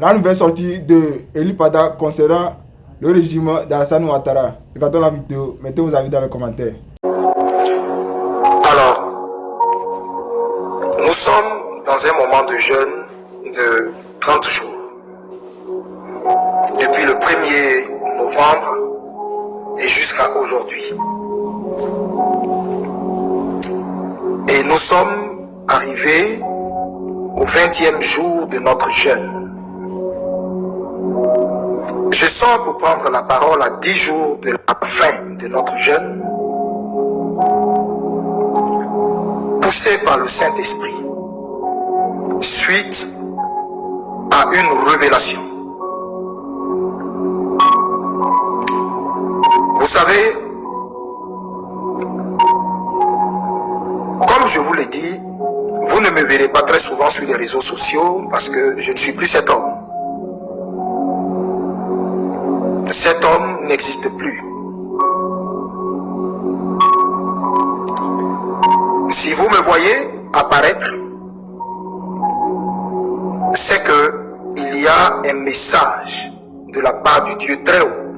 La nouvelle sortie de Eli Pada concernant le régime d'Alassane Ouattara. Regardons la vidéo, mettez vos avis dans les commentaires. Alors, nous sommes dans un moment de jeûne de 30 jours. Depuis le 1er novembre et jusqu'à aujourd'hui. Et nous sommes arrivés au 20e jour de notre jeûne. Je sens pour prendre la parole à 10 jours de la fin de notre jeûne, poussé par le Saint-Esprit, suite à une révélation. Vous savez, comme je vous l'ai dit, vous ne me verrez pas très souvent sur les réseaux sociaux parce que je ne suis plus cet homme. Cet homme n'existe plus. Si vous me voyez apparaître, c'est que il y a un message de la part du Dieu très haut.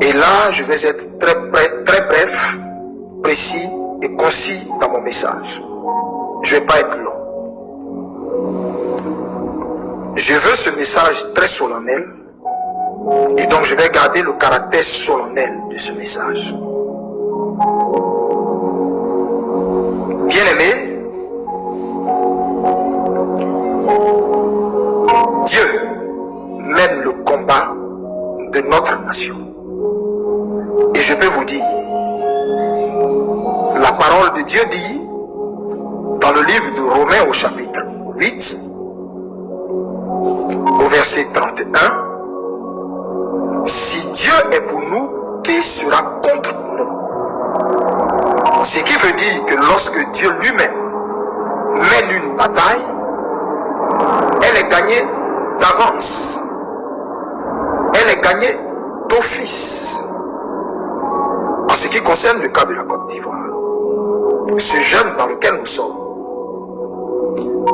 Et là, je vais être très bref, précis et concis dans mon message. Je ne vais pas être long. Je veux ce message très solennel et donc je vais garder le caractère solennel de ce message. Bien-aimés, Dieu mène le combat de notre nation. Et je peux vous dire, la parole de Dieu dit, dans le livre de Romains au chapitre 8, au verset 31, si Dieu est pour nous, qui sera contre nous? Ce qui veut dire que lorsque Dieu lui-même mène une bataille, elle est gagnée d'avance. Elle est gagnée d'office. En ce qui concerne le cas de la Côte d'Ivoire, ce jeûne dans lequel nous sommes,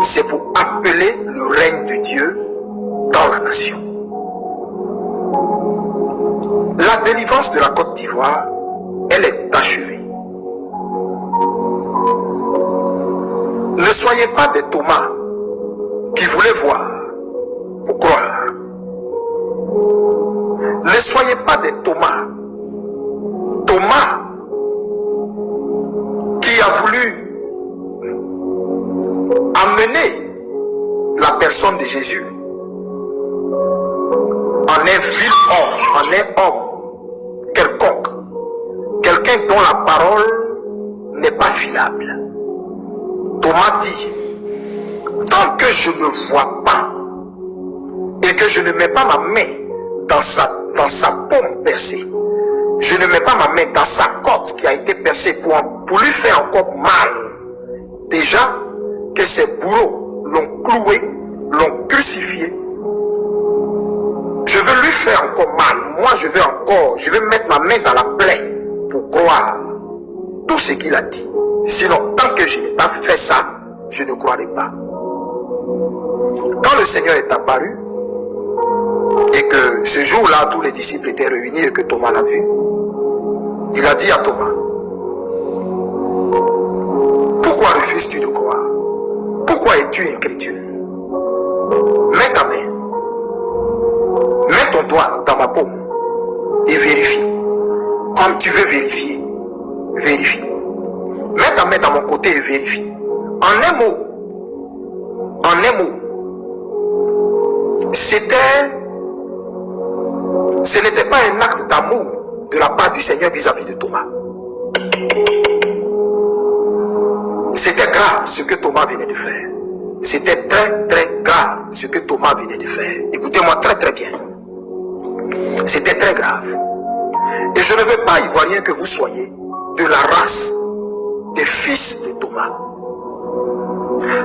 c'est pour appeler le règne de Dieu dans la nation. La délivrance de la Côte d'Ivoire, elle est achevée. Ne soyez pas des Thomas qui voulaient voir pour croire. Ne soyez pas des Thomas. Thomas qui a voulu amener la personne de Jésus en un vil homme, en un homme quelconque, quelqu'un dont la parole n'est pas fiable. Thomas dit, tant que je ne vois pas et que je ne mets pas ma main dans sa paume percée, je ne mets pas ma main dans sa côte qui a été percée pour lui faire encore mal. Déjà que ses bourreaux l'ont cloué, l'ont crucifié. Je veux lui faire encore mal. Moi, je vais mettre ma main dans la plaie pour croire tout ce qu'il a dit. Sinon, tant que je n'ai pas fait ça, je ne croirai pas. Quand le Seigneur est apparu, et que ce jour-là, tous les disciples étaient réunis et que Thomas l'a vu, il a dit à Thomas, pourquoi refuses-tu de croire? Pourquoi es-tu incrédule? Mets ta main, mets ton doigt dans ma paume et vérifie. Comme tu veux vérifier, vérifie. Mets ta main dans mon côté et vérifie. En un mot, ce n'était pas un acte d'amour de la part du Seigneur vis-à-vis de Thomas. C'était grave ce que Thomas venait de faire. C'était très grave ce que Thomas venait de faire. Écoutez-moi très bien. C'était très grave. Et je ne veux pas, Ivoiriens, que vous soyez de la race des fils de Thomas.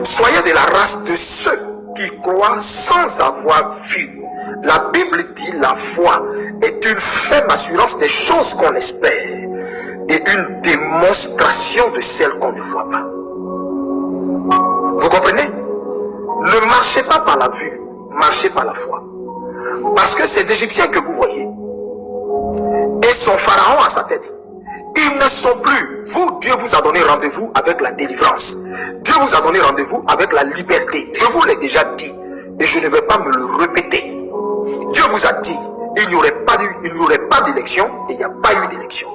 Soyez de la race de ceux qui croient sans avoir vu. La Bible dit la foi est une ferme assurance des choses qu'on espère et une démonstration de celles qu'on ne voit pas. Vous comprenez? Ne marchez pas par la vue, marchez par la foi. Parce que ces Égyptiens que vous voyez, et son pharaon à sa tête, ils ne sont plus. Vous, Dieu vous a donné rendez-vous avec la délivrance. Dieu vous a donné rendez-vous avec la liberté. Je vous l'ai déjà dit et je ne vais pas me le répéter. Dieu vous a dit, il n'y aurait pas d'élection et il n'y a pas eu d'élection.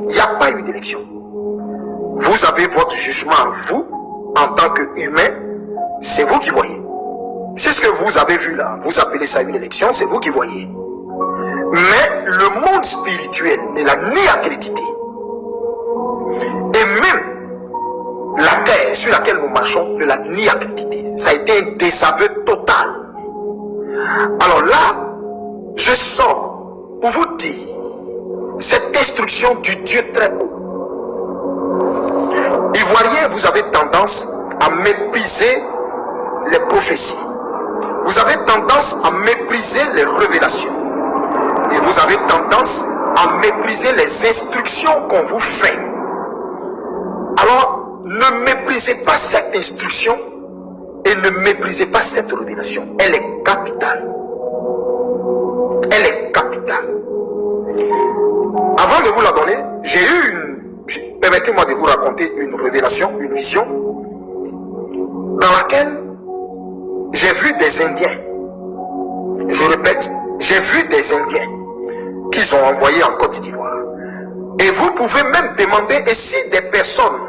Il n'y a pas eu d'élection. Vous avez votre jugement à vous, en tant qu'humain, c'est vous qui voyez. C'est ce que vous avez vu là. Vous appelez ça une élection, c'est vous qui voyez. Mais le monde spirituel ne l'a ni accrédité. Et même la terre sur laquelle nous marchons ne l'a ni accrédité. Ça a été un désaveu total. Alors là, je sors pour vous dire cette instruction du Dieu très haut. Ivoiriens, vous avez tendance à mépriser les prophéties. Vous avez tendance à mépriser les révélations. Et vous avez tendance à mépriser les instructions qu'on vous fait. Alors, ne méprisez pas cette instruction et ne méprisez pas cette révélation. Elle est capitale. Elle est capitale. Avant de vous la donner, j'ai eu permettez-moi de vous raconter une révélation, une vision, dans laquelle j'ai vu des Indiens. Je répète, j'ai vu des Indiens qu'ils ont envoyés en Côte d'Ivoire. Et vous pouvez même demander, et si des personnes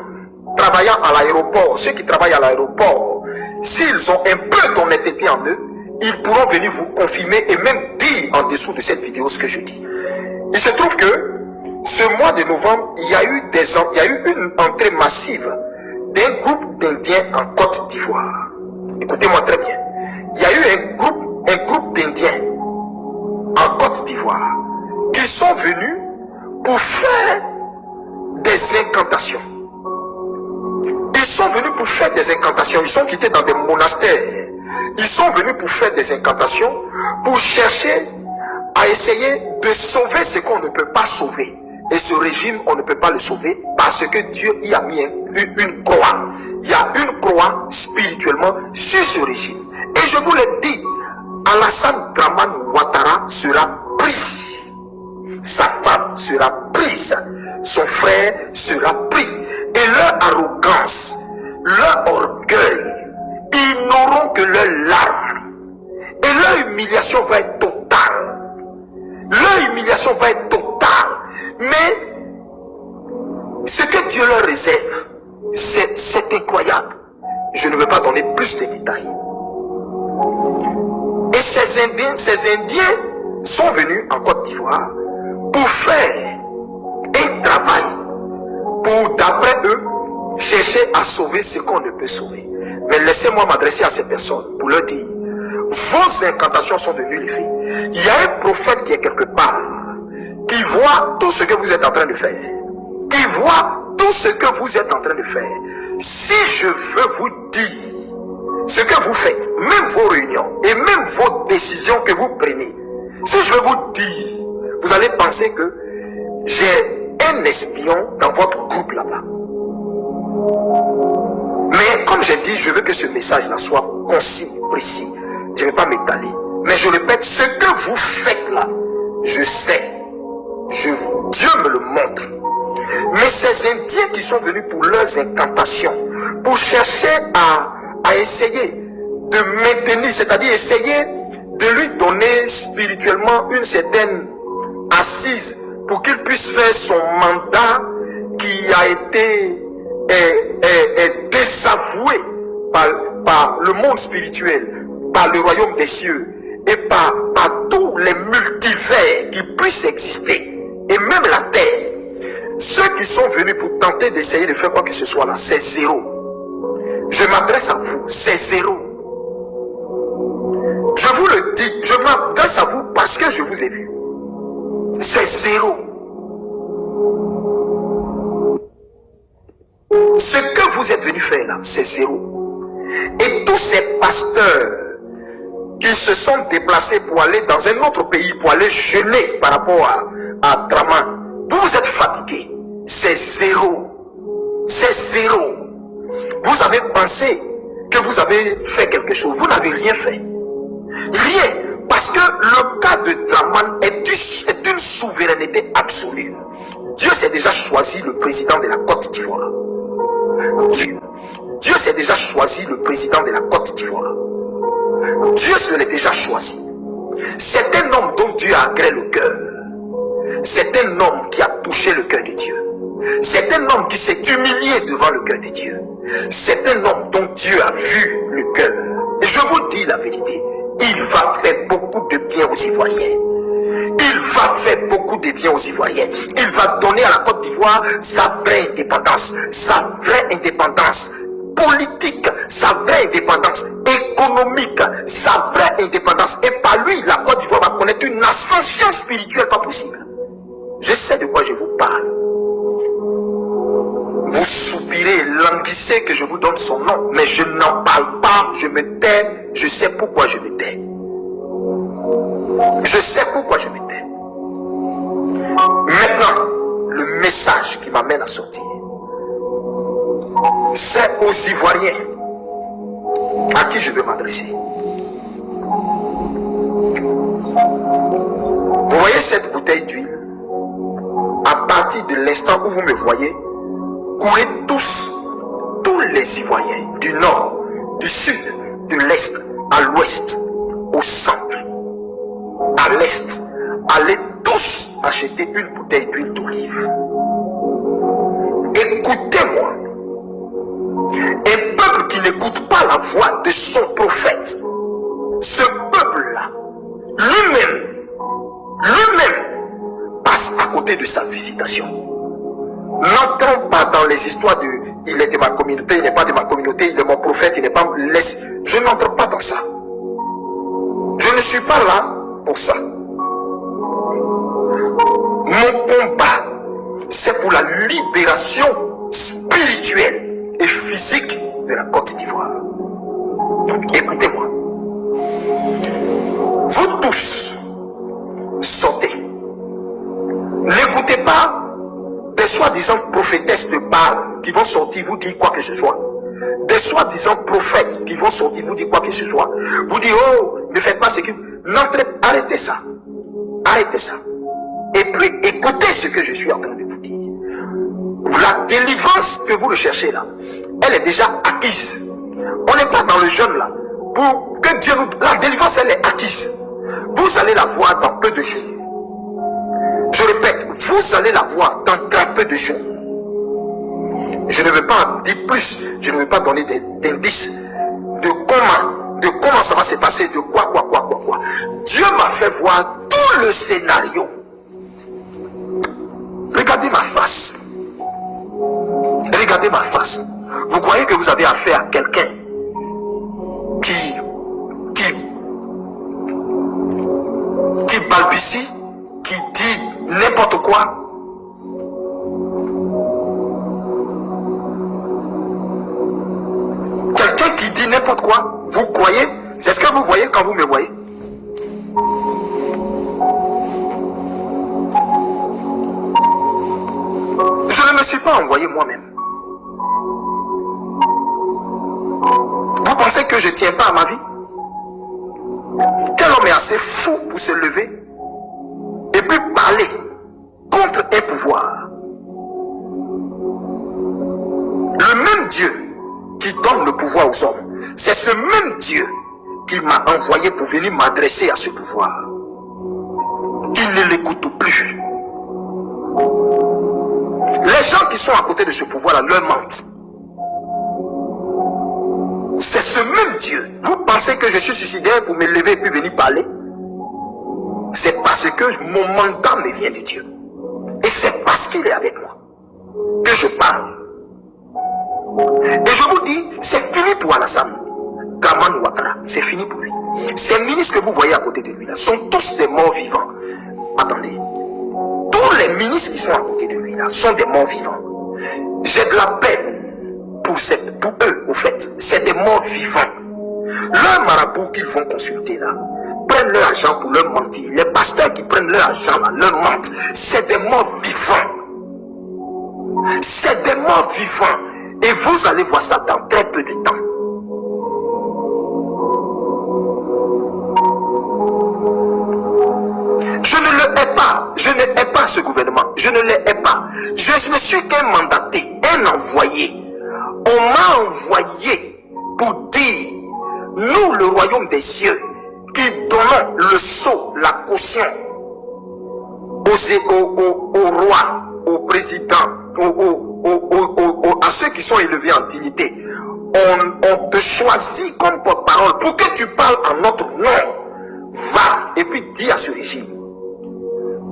travaillant à l'aéroport, ceux qui travaillent à l'aéroport, s'ils ont un peu d'honnêteté en eux, ils pourront venir vous confirmer et même dire en dessous de cette vidéo ce que je dis. Il se trouve que ce mois de novembre, il y a eu une entrée massive d'un groupe d'Indiens en Côte d'Ivoire. Écoutez-moi très bien. Il y a eu un groupe d'Indiens en Côte d'Ivoire qui sont venus pour faire des incantations. Ils sont venus pour faire des incantations. Ils sont quittés dans des monastères. Ils sont venus pour faire des incantations, pour chercher à essayer de sauver ce qu'on ne peut pas sauver. Et ce régime, on ne peut pas le sauver parce que Dieu y a mis une croix. Il y a une croix spirituellement sur ce régime. Et je vous l'ai dit, Alassane Dramane Ouattara sera pris. Sa femme sera prise. Son frère sera pris. Et leur arrogance, leur orgueil, ils n'auront que leurs larmes. Et leur humiliation va être totale. Leur humiliation va être totale. Mais ce que Dieu leur réserve, c'est incroyable. Je ne veux pas donner plus de détails. Et ces Indiens sont venus en Côte d'Ivoire pour faire un travail, pour d'après eux, chercher à sauver ce qu'on ne peut sauver. Mais laissez-moi m'adresser à ces personnes pour leur dire, vos incantations sont devenues les faits. Il y a un prophète qui est quelque part, qui voit tout ce que vous êtes en train de faire. Qui voit tout ce que vous êtes en train de faire. Si je veux vous dire ce que vous faites, même vos réunions et même vos décisions que vous prenez, si je veux vous dire, vous allez penser que j'ai un espion dans votre groupe là-bas. Mais comme j'ai dit, je veux que ce message-là soit concis, précis. Je ne vais pas m'étaler. Mais je répète, ce que vous faites là, je sais. Dieu me le montre. Mais ces Indiens qui sont venus pour leurs incantations, pour chercher à essayer de maintenir, c'est-à-dire essayer de lui donner spirituellement une certaine assise pour qu'il puisse faire son mandat qui a été désavoué par le monde spirituel, par le royaume des cieux et par tous les multivers qui puissent exister. Et même la terre, ceux qui sont venus pour tenter d'essayer de faire quoi que ce soit là, c'est zéro. Je m'adresse à vous, c'est zéro. Je vous le dis, je m'adresse à vous parce que je vous ai vu. C'est zéro. Ce que vous êtes venu faire là, c'est zéro. Et tous ces pasteurs qui se sont déplacés pour aller dans un autre pays, pour aller jeûner par rapport à Draman, vous êtes fatigués. C'est zéro. C'est zéro. Vous avez pensé que vous avez fait quelque chose. Vous n'avez rien fait. Rien. Parce que le cas de Dramane est une souveraineté absolue. Dieu s'est déjà choisi le président de la Côte d'Ivoire. Dieu s'est déjà choisi le président de la Côte d'Ivoire. Dieu se l'est déjà choisi. C'est un homme dont Dieu a agréé le cœur. C'est un homme qui a touché le cœur de Dieu. C'est un homme qui s'est humilié devant le cœur de Dieu. C'est un homme dont Dieu a vu le cœur. Et je vous dis la vérité, il va faire beaucoup de bien aux Ivoiriens. Il va faire beaucoup de bien aux Ivoiriens. Il va donner à la Côte d'Ivoire sa vraie indépendance. Sa vraie indépendance politique, sa vraie indépendance économique, sa vraie indépendance. Et par lui, la Côte d'Ivoire va connaître une ascension spirituelle pas possible. Je sais de quoi je vous parle. Vous soupirez, languissez que je vous donne son nom, mais je n'en parle pas, je me tais, je sais pourquoi je me tais. Je sais pourquoi je me tais. Maintenant, le message qui m'amène à sortir, c'est aux Ivoiriens à qui je veux m'adresser. Vous voyez cette bouteille d'huile? À partir de l'instant où vous me voyez, courez tous les Ivoiriens, du nord, du sud, de l'est, à l'ouest, au centre, à l'est, allez tous acheter une bouteille d'huile d'olive. Écoutez-moi. Un peuple qui n'écoute pas la voix de son prophète, ce peuple-là, lui-même, passe à côté de sa visitation. N'entrons pas dans les histoires de il est de ma communauté, il n'est pas de ma communauté, il est mon prophète, il n'est pas... Je n'entre pas dans ça. Je ne suis pas là pour ça. Mon combat, c'est pour la libération spirituelle et physique de la Côte d'Ivoire. Donc écoutez-moi. Vous tous, sortez. N'écoutez pas des soi-disant prophétesses de Baal qui vont sortir vous dire quoi que ce soit. Des soi-disant prophètes qui vont sortir vous dire quoi que ce soit. Vous dire, oh, ne faites pas ce que... Arrêtez ça. Arrêtez ça. Et puis, écoutez ce que je suis en train de vous dire. La délivrance que vous recherchez là, elle est déjà acquise. On n'est pas dans le jeûne là. Pour que Dieu nous... La délivrance, elle est acquise. Vous allez la voir dans peu de jours. Je répète, vous allez la voir dans très peu de jours. Je ne veux pas dire plus, je ne veux pas donner d'indices de comment ça va se passer, de quoi. Dieu m'a fait voir tout le scénario. Regardez ma face. Regardez ma face. Vous croyez que vous avez affaire à quelqu'un qui balbutie, qui dit n'importe quoi? Quelqu'un qui dit n'importe quoi, vous croyez? C'est ce que vous voyez quand vous me voyez? Je ne me suis pas envoyé moi-même. Vous pensez que je ne tiens pas à ma vie? Quel homme est assez fou pour se lever et puis parler contre un pouvoir? Le même Dieu qui donne le pouvoir aux hommes, c'est ce même Dieu qui m'a envoyé pour venir m'adresser à ce pouvoir. Il ne l'écoute plus. Les gens qui sont à côté de ce pouvoir-là leur mentent. C'est ce même Dieu. Vous pensez que je suis suicidaire pour me lever et puis venir parler? C'est parce que mon mandat me vient de Dieu. Et c'est parce qu'il est avec moi que je parle. Et je vous dis, c'est fini pour Alassane Dramane Ouattara. C'est fini pour lui. Ces ministres que vous voyez à côté de lui là sont tous des morts vivants. Attendez. Tous les ministres qui sont à côté de lui là sont des morts vivants. J'ai de la peine pour eux, au fait. C'est des morts vivants. Leurs marabouts qu'ils vont consulter là prennent leur argent pour leur mentir. Les pasteurs qui prennent leur argent là leur mentent. C'est des morts vivants. C'est des morts vivants. Et vous allez voir ça dans très peu de temps. pas ce gouvernement. Je ne les hais pas. Je ne suis qu'un mandaté, un envoyé. On m'a envoyé pour dire, nous, le royaume des cieux, qui donnons le sceau, la caution au roi, au président, à ceux qui sont élevés en dignité. On te choisit comme porte-parole pour que tu parles en notre nom. Va et puis dis à ce régime,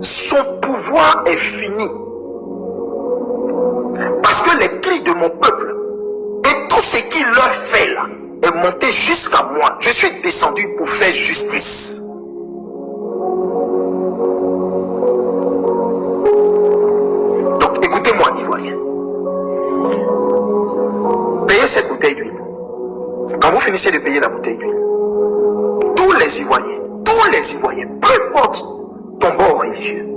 son pouvoir est fini. Parce que les cris de mon peuple et tout ce qu'il leur fait là est monté jusqu'à moi. Je suis descendu pour faire justice. Donc écoutez-moi, Ivoirien. Payez cette bouteille d'huile. Quand vous finissez de payer la bouteille d'huile, tous les Ivoiriens, peu importe ton bord religieux,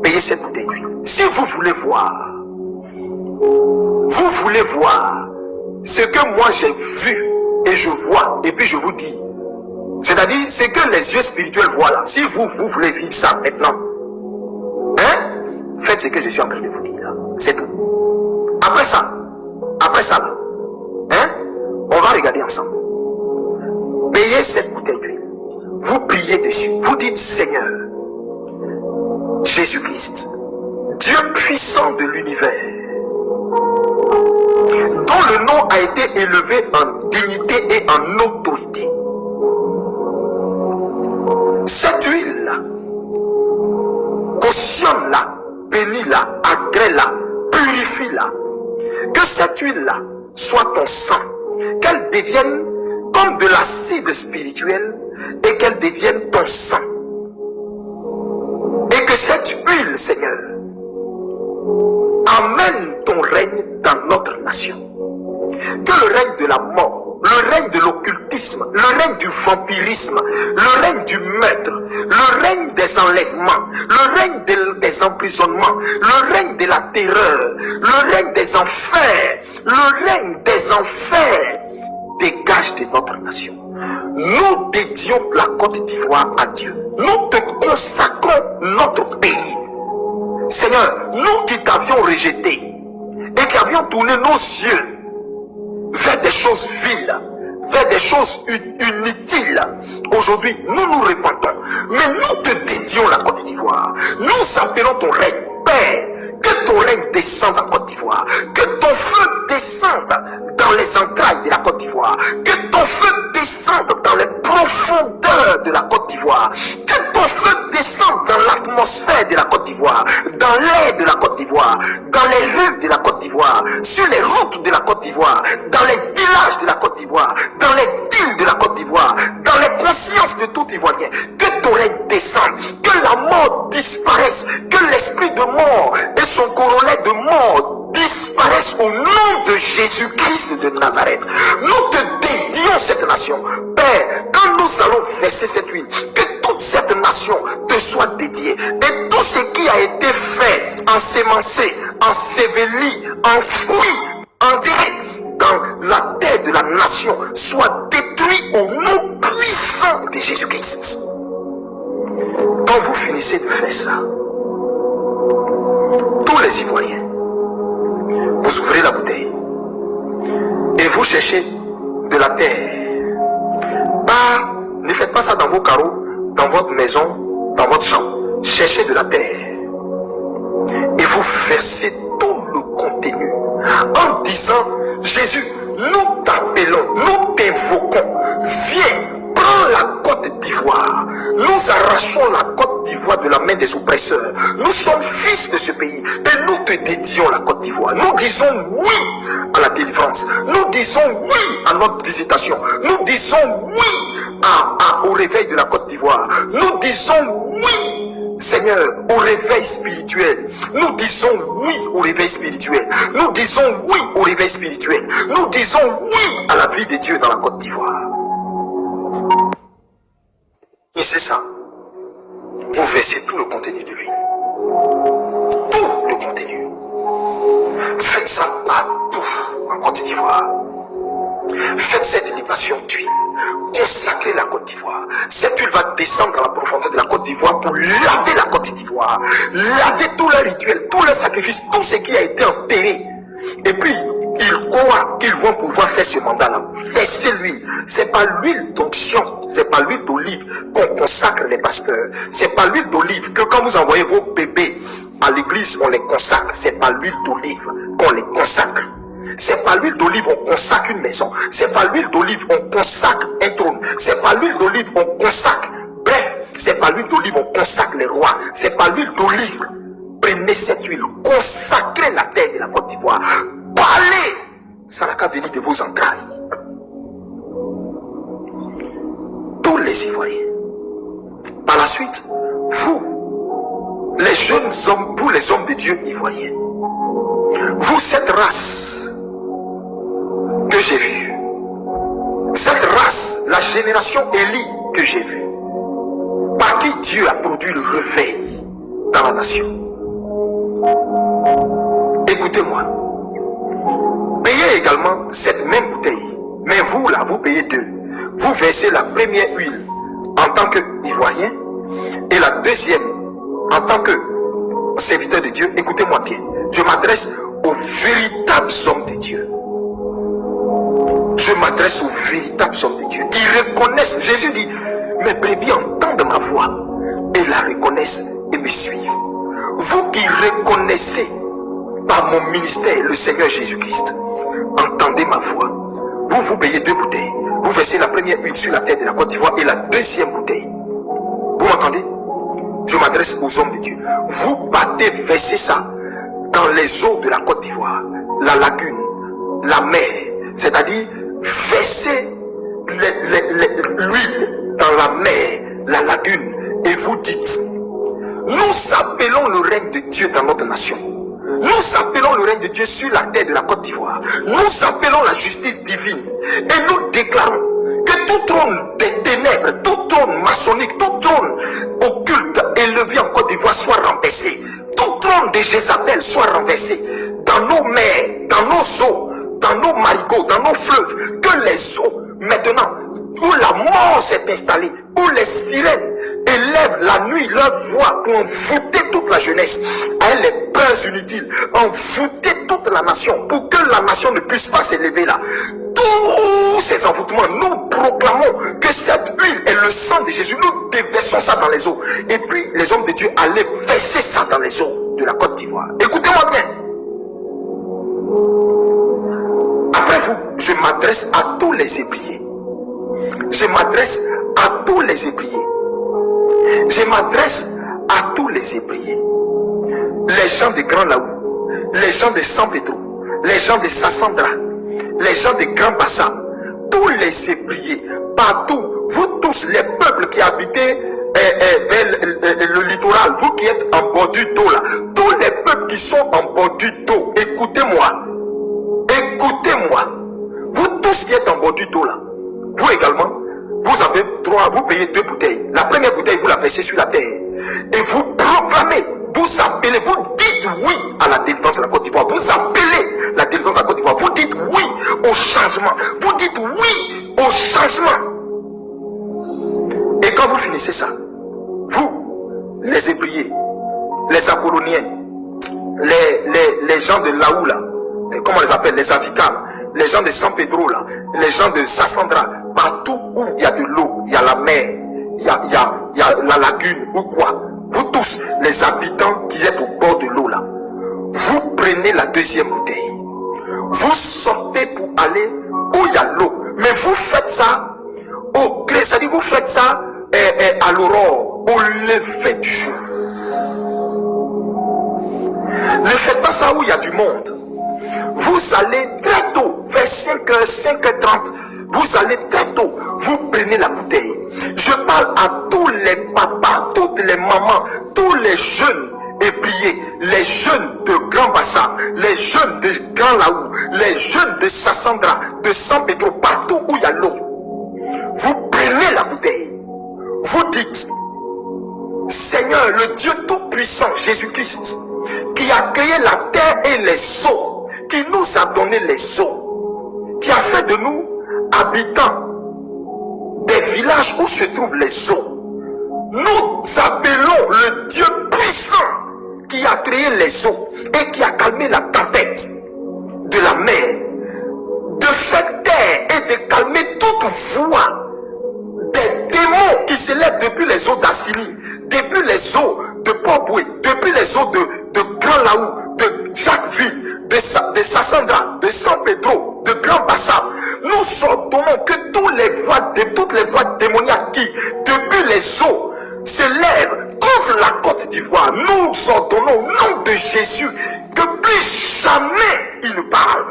payez cette bouteille d'huile. Si vous voulez voir ce que moi j'ai vu et je vois, et puis je vous dis, c'est-à-dire ce que les yeux spirituels voient là, si vous voulez vivre ça maintenant, hein, faites ce que je suis en train de vous dire là, c'est tout. Après ça là, hein, on va regarder ensemble. Payez cette bouteille d'huile. Vous priez dessus. Vous dites, Seigneur, Jésus-Christ, Dieu puissant de l'univers, dont le nom a été élevé en dignité et en autorité. Cette huile-là, cautionne-la, bénis-la, agrée-la, purifie-la. Que cette huile-là soit ton sang, qu'elle devienne comme de l'acide spirituel et qu'elle devienne ton sang. Et que cette huile, Seigneur, amène ton règne dans notre nation. Que le règne de la mort, le règne de l'occultisme, le règne du vampirisme, le règne du meurtre, le règne des enlèvements, le règne des emprisonnements, le règne de la terreur, le règne des enfers, dégage de notre nation. Nous dédions la Côte d'Ivoire à Dieu. Nous te consacrons notre pays. Seigneur, nous qui t'avions rejeté et qui avions tourné nos yeux vers des choses viles, vers des choses inutiles, aujourd'hui, nous nous repentons. Mais nous te dédions la Côte d'Ivoire. Nous appelons ton règne. Père, que ton règne descende en Côte d'Ivoire. Que ton feu descende dans les entrailles de la Côte d'Ivoire. Que ton feu descende dans les profondeurs de la Côte d'Ivoire. Que ton feu descende dans l'atmosphère de la Côte d'Ivoire, dans l'air de la Côte d'Ivoire, dans les rues de la Côte d'Ivoire, sur les routes de la Côte d'Ivoire, dans les villages de la Côte d'Ivoire, dans les villes de la Côte d'Ivoire, dans les consciences de tout Ivoirien. Que ton règne descende, que la mort disparaisse, que l'esprit de mort et son corollaire de mort disparaissent au nom de Jésus-Christ de Nazareth. Nous te dédions cette nation. Père, quand nous allons verser cette huile, que toute cette nation te soit dédiée. Et tout ce qui a été fait, ensemencé, enseveli, enfoui, enterré dans la terre de la nation, soit détruit au nom puissant de Jésus-Christ. Quand vous finissez de faire ça, tous les Ivoiriens, vous ouvrez la bouteille et vous cherchez de la terre. Ne faites pas ça dans vos carreaux, dans votre maison, dans votre chambre. Cherchez de la terre et vous versez tout le contenu en disant, Jésus, nous t'appelons, nous t'invoquons, viens, prends la Côte d'Ivoire. Nous arrachons la Côte d'Ivoire de la main des oppresseurs. Nous sommes fils de ce pays et nous te dédions la Côte d'Ivoire. Nous disons oui à la délivrance. Nous disons oui à notre visitation. Nous disons oui au réveil de la Côte d'Ivoire. Nous disons oui, Seigneur, au réveil spirituel. Nous disons oui au réveil spirituel. Nous disons oui au réveil spirituel. Nous disons oui à la vie de Dieu dans la Côte d'Ivoire. Et c'est ça. Vous versez tout le contenu de l'huile. Tout le contenu. Faites ça partout en Côte d'Ivoire. Faites cette libation d'huile. consacrer la Côte d'Ivoire. Cette huile va descendre dans la profondeur de la Côte d'Ivoire pour laver la Côte d'Ivoire, laver tous les rituels, tous les sacrifices, tout ce qui a été enterré. Et puis, ils croient qu'ils vont pouvoir faire ce mandat-là. Verser l'huile. C'est pas l'huile d'onction, c'est pas l'huile d'olive qu'on consacre les pasteurs. C'est pas l'huile d'olive que quand vous envoyez vos bébés à l'église, on les consacre. C'est pas l'huile d'olive qu'on les consacre. C'est pas l'huile d'olive on consacre une maison. C'est pas l'huile d'olive on consacre un trône. C'est pas l'huile d'olive on consacre. Bref, c'est pas l'huile d'olive on consacre les rois. C'est pas l'huile d'olive. Prenez cette huile, consacrez la terre de la Côte d'Ivoire. Parlez, ça n'a qu'à venir de vos entrailles. Tous les Ivoiriens. Par la suite, vous, les jeunes hommes, vous les hommes de Dieu ivoiriens, vous, cette race que j'ai vue, cette race, la génération Élie que j'ai vue, par qui Dieu a produit le réveil dans la nation. Écoutez-moi, payez également cette même bouteille, mais vous là, vous payez deux. Vous versez la première huile en tant qu'Ivoirien et la deuxième en tant que serviteur de Dieu. Écoutez-moi bien, je m'adresse aux véritables hommes de Dieu. Je m'adresse aux véritables hommes de Dieu qui reconnaissent. Jésus dit, mes brebis entendent ma voix et la reconnaissent et me suivent. Vous qui reconnaissez par mon ministère le Seigneur Jésus-Christ, entendez ma voix. Vous payez deux bouteilles. Vous versez la première huile sur la terre de la Côte d'Ivoire et la deuxième bouteille. Vous m'entendez? Je m'adresse aux hommes de Dieu. Vous partez verser ça dans les eaux de la Côte d'Ivoire, la lagune, la mer, c'est-à-dire verser l'huile dans la mer, la lagune, et vous dites, nous appelons le règne de Dieu dans notre nation. Nous appelons le règne de Dieu sur la terre de la Côte d'Ivoire. Nous appelons la justice divine. Et nous déclarons que tout trône des ténèbres, tout trône maçonnique, tout trône occulte élevé en Côte d'Ivoire soit renversé. Tout trône de Jézabel soit renversé. Dans nos mers, dans nos eaux, dans nos marigots, dans nos fleuves, que les eaux, maintenant, où la mort s'est installée, où les sirènes élèvent la nuit leur voix pour envoûter toute la jeunesse, à les peurs inutiles, envoûter toute la nation, pour que la nation ne puisse pas s'élever là. Tous ces envoûtements, nous proclamons que cette huile est le sang de Jésus. Nous déversons ça dans les eaux. Et puis les hommes de Dieu allaient verser ça dans les eaux de la Côte d'Ivoire. Écoutez-moi bien. Après vous, je m'adresse à tous les ébriers. Je m'adresse à tous les ébriers. Je m'adresse à tous les ébriers. Les gens de Grand Laou, les gens de San Pedro, les gens de Sassandra, les gens de Grand Bassam, tous les ébriers, partout, vous tous les peuples qui habitez vers le littoral, vous qui êtes en bordure d'eau là, tous les peuples qui sont en bordure d'eau, écoutez-moi, écoutez-moi, vous tous qui êtes en bordure d'eau là, vous également, vous avez droit, vous payez deux bouteilles. La première bouteille, vous la versez sur la terre. Et vous proclamez, vous appelez, vous dites oui à la délivrance de la Côte d'Ivoire. Vous appelez la délivrance de la Côte d'Ivoire. Vous dites oui au changement. Vous dites oui au changement. Et quand vous finissez ça, vous, les Hébriers, les Apolloniens, les gens de Laou là, comment on les appelle, les Avikam, les gens de San Pedro là, les gens de Sassandra, partout où il y a de l'eau, il y a la mer, il y a la lagune ou quoi, vous tous les habitants qui êtes au bord de l'eau là, vous prenez la deuxième bouteille, vous sortez pour aller où il y a l'eau, mais vous faites ça au gré, c'est-à-dire vous faites ça à l'aurore, au lever du jour. Ne faites pas ça où il y a du monde. Vous allez très tôt, vers 5h, 5h30, vous allez très tôt, vous prenez la bouteille. Je parle à tous les papas, toutes les mamans, tous les jeunes ébriers, les jeunes de Grand Bassin, les jeunes de Grand Laou, les jeunes de Sassandra, de San Pedro, partout où il y a l'eau. Vous prenez la bouteille, vous dites, Seigneur, le Dieu Tout-Puissant, Jésus-Christ, qui a créé la terre et les eaux, qui nous a donné les eaux, qui a fait de nous habitants des villages où se trouvent les eaux. Nous appelons le Dieu puissant qui a créé les eaux et qui a calmé la tempête de la mer, de faire taire et de calmer toute voix des démons qui s'élèvent depuis les eaux d'Assyrie, depuis les eaux de Port-Boué, depuis les eaux de Grand Laou, de Jacquesville, de Sassandra, de San Pedro, de Grand Bassam. Nous ordonnons que toutes les voix démoniaques qui, depuis les eaux, se lèvent contre la Côte d'Ivoire, nous ordonnons au nom de Jésus que plus jamais il ne parle.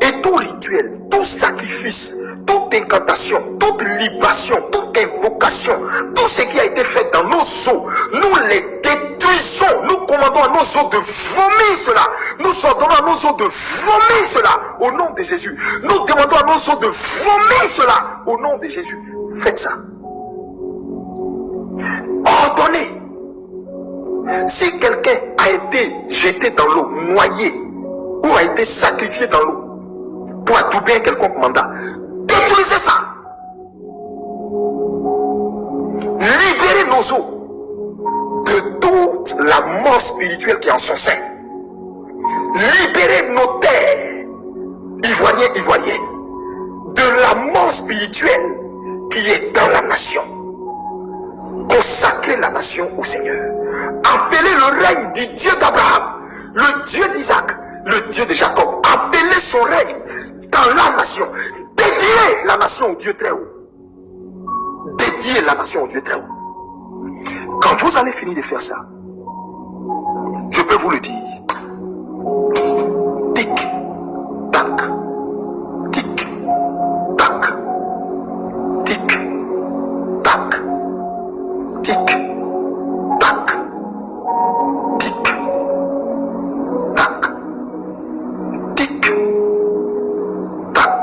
Et tout rituel, tout sacrifice, toute incantation, toute libation, toute invocation, tout ce qui a été fait dans nos eaux, nous les détruisons. Nous commandons à nos eaux de vomir cela. Nous ordonnons à nos eaux de vomir cela au nom de Jésus. Nous demandons à nos eaux de vomir cela au nom de Jésus. Faites ça. Ordonnez. Si quelqu'un a été jeté dans l'eau, noyé, ou a été sacrifié dans l'eau, pour adouber un quelconque mandat, détruisez ça. Libérez nos eaux de toute la mort spirituelle qui est en son sein. Libérez nos terres, ivoiriens, ivoiriennes, de la mort spirituelle qui est dans la nation. Consacrez la nation au Seigneur. Appelez le règne du Dieu d'Abraham, le Dieu d'Isaac, le Dieu de Jacob. Appelez son règne dans la nation. Dédiez la nation au Dieu très haut. Dédiez la nation au Dieu très haut. Quand vous allez finir de faire ça, je peux vous le dire. Tic, tac, tic, tac, tic, tac, tic, tac, tic, tac, tic, tac,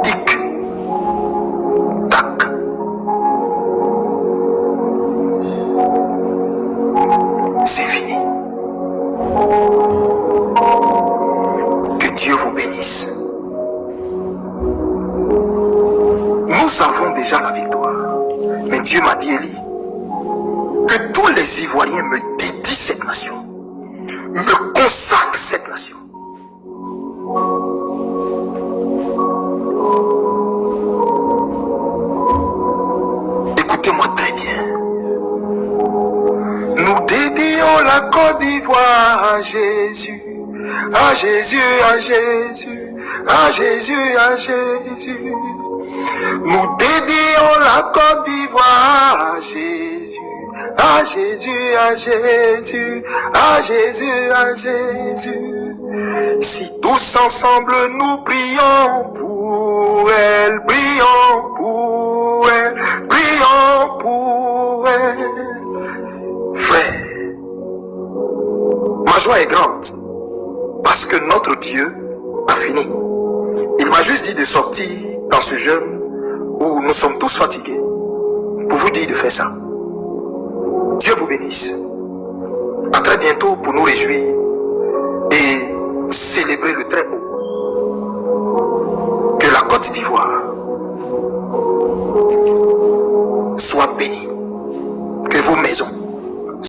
tic, tac. C'est fini. Que Dieu vous bénisse. Nous avons déjà la victoire. Mais Dieu m'a dit, Élie, que tous les Ivoiriens me dédient cette nation, me consacrent cette nation. Écoutez-moi très bien. Nous dédions la Côte d'Ivoire à Jésus, à Jésus, à Jésus, à Jésus, à Jésus. Nous dédions la Côte d'Ivoire à Jésus, à Jésus, à Jésus, à Jésus, à Jésus. Si tous ensemble nous prions pour elle, prions pour elle, prions pour elle. Frère, ma joie est grande parce que notre Dieu a fini. Il m'a juste dit de sortir dans ce jeûne où nous sommes tous fatigués pour vous dire de faire ça. Dieu vous bénisse. À très bientôt pour nous réjouir